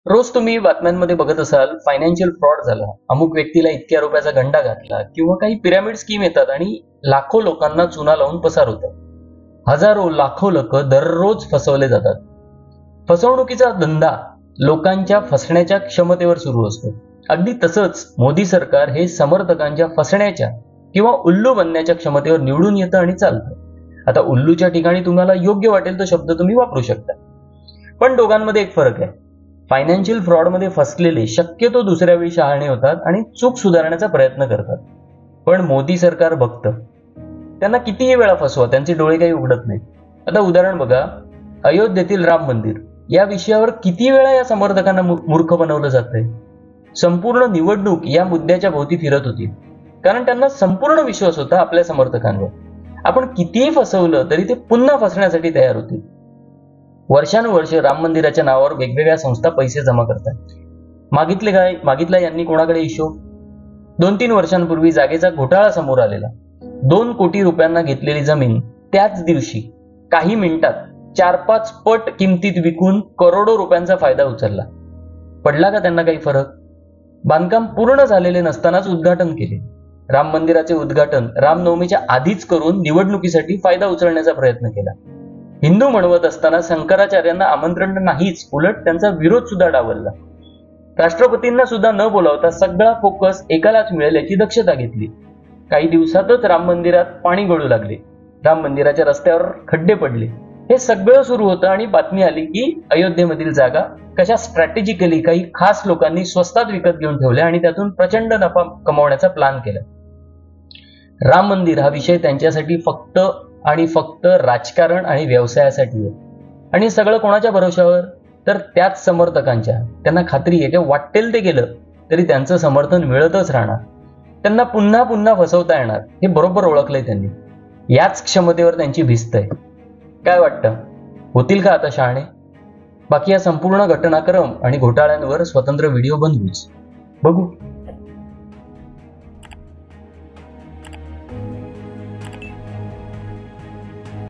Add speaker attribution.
Speaker 1: रोज तुम्ही बातम्यांमध्ये बघत असाल फायनान्शियल फ्रॉड झाला, अमुक व्यक्तीला इतक्या रुपयाचा गंडा घातला किंवा काही पिरामिड स्कीम येतात आणि लाखो लोकांना चुना लावून पसार होतात. हजारो लाखो लोक दररोज फसवले जातात. फसवणुकीचा धंदा लोकांच्या फसण्याच्या क्षमतेवर सुरू असतो. अगदी तसंच मोदी सरकार हे समर्थकांच्या फसण्याच्या किंवा उल्लू बनण्याच्या क्षमतेवर निवडून येतं आणि चालतं. आता उल्लूच्या ठिकाणी तुम्हाला योग्य वाटेल तो शब्द तुम्ही वापरू शकता, पण दोघांमध्ये एक फरक आहे. फायनान्शियल फ्रॉडमध्ये फसलेले शक्यतो दुसऱ्या वेळी शहाणे होतात आणि चूक सुधारण्याचा प्रयत्न करतात. पण मोदी सरकार बघतं, त्यांना कितीही वेळा फसवा, त्यांचे डोळे काही उघडत नाहीत. आता उदाहरण बघा, अयोध्येतील राम मंदिर या विषयावर किती वेळा या समर्थकांना मूर्ख बनवलं जातंय. संपूर्ण निवडणूक या मुद्द्याच्या भोवती फिरत होती, कारण त्यांना संपूर्ण विश्वास होता आपल्या समर्थकांवर. आपण कितीही फसवलं तरी ते पुन्हा फसण्यासाठी तयार होतील. वर्षानुवर्ष राम मंदिराच्या नावावर वेगवेगळ्या संस्था पैसे जमा करतात. मागितला यांनी कोणाकडे हिशोब? 2-3 वर्षांपूर्वी जागेचा घोटाळा समोर आलेला. 2 कोटी रुपयांना घेतलेली जमीन त्याच दिवशी काही मिनिटात 4-5 पट किमतीत विकून करोडो रुपयांचा फायदा उचलला. पडला का त्यांना काही फरक? बांधकाम पूर्ण झालेले नसतानाच उद्घाटन केले. राम मंदिराचे उद्घाटन रामनवमीच्या आधीच करून निवडणुकीसाठी फायदा उचलण्याचा प्रयत्न केला. हिंदू म्हणवत असताना शंकराचार्यांना आमंत्रण नाहीच, उलट त्यांचा विरोध सुद्धा डावलला. राष्ट्रपतींना सुद्धा न बोलावता सगळा फोकस एकालाच मिळेल याची दक्षता घेतली. काही दिवसातच राम मंदिरात पाणी गळू लागले, राम मंदिराच्या रस्त्यावर खड्डे पडले. हे सगळं सुरू होतं आणि बातमी आली की अयोध्येमधील जागा कशा स्ट्रॅटेजिकली काही खास लोकांनी स्वस्तात विकत घेऊन ठेवल्या आणि त्यातून प्रचंड नफा कमावण्याचा प्लान केला. राम मंदिर हा विषय त्यांच्यासाठी फक्त आणि फक्त राजकारण आणि व्यवसायासाठी आहे. आणि सगळं कोणाच्या भरोशावर? तर त्याच समर्थकांच्या. त्यांना खात्री आहे की वाटेल ते केलं तरी त्यांचं समर्थन मिळतच राहणार, त्यांना पुन्हा पुन्हा फसवता येणार. हे बरोबर ओळखलंय त्यांनी. याच क्षमतेवर त्यांची भिस्त आहे. काय वाटतं, होतील का आता शहाणे? बाकी या संपूर्ण घटनाक्रम आणि घोटाळ्यांवर स्वतंत्र व्हिडिओ बनवूच, बघू.